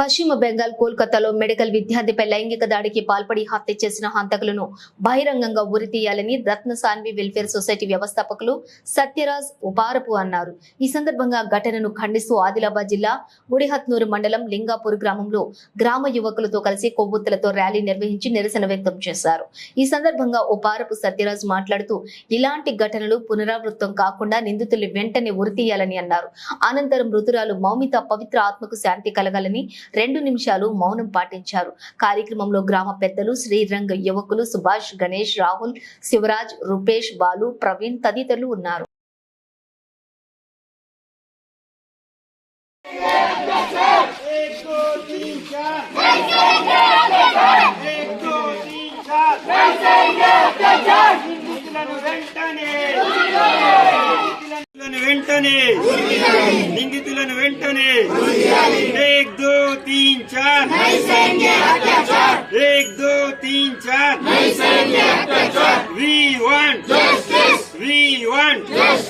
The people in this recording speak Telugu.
పశ్చిమ బెంగాల్ కోల్కతాలో మెడికల్ విద్యార్థిపై లైంగిక దాడికి పాల్పడి హత్య చేసిన హంతకులను బహిరంగంగా ఉరితీయాలని రత్న సాన్వి వెల్ఫేర్ సొసైటీ వ్యవస్థాపకులు సత్యరాజ్ ఉపారపు అన్నారు. ఈ సందర్భంగా ఘటనను ఖండిస్తూ ఆదిలాబాద్ జిల్లా గుడిహత్నూరు మండలం లింగాపూర్ గ్రామంలో గ్రామ యువకులతో కలిసి కొవ్వొత్తులతో ర్యాలీ నిర్వహించి నిరసన వ్యక్తం చేశారు. ఈ సందర్భంగా ఉపారపు సత్యరాజ్ మాట్లాడుతూ ఇలాంటి ఘటనలు పునరావృతం కాకుండా నిందితులు వెంటనే ఉరితీయాలని అన్నారు. అనంతరం మృతురాలు మౌమిత పవిత్ర ఆత్మకు శాంతి కలగాలని 2 నిమిషాలు మౌనం పాటించారు. కార్యక్రమంలో గ్రామ పెద్దలు, శ్రీరంగ యువకులు సుభాష్, గణేష్, రాహుల్, శివరాజ్, రూపేష్, బాలు, ప్రవీణ్ తదితరులు ఉన్నారు. నిందితులను వెంటనే 1 2 3 4 1 2 3 4 We want justice.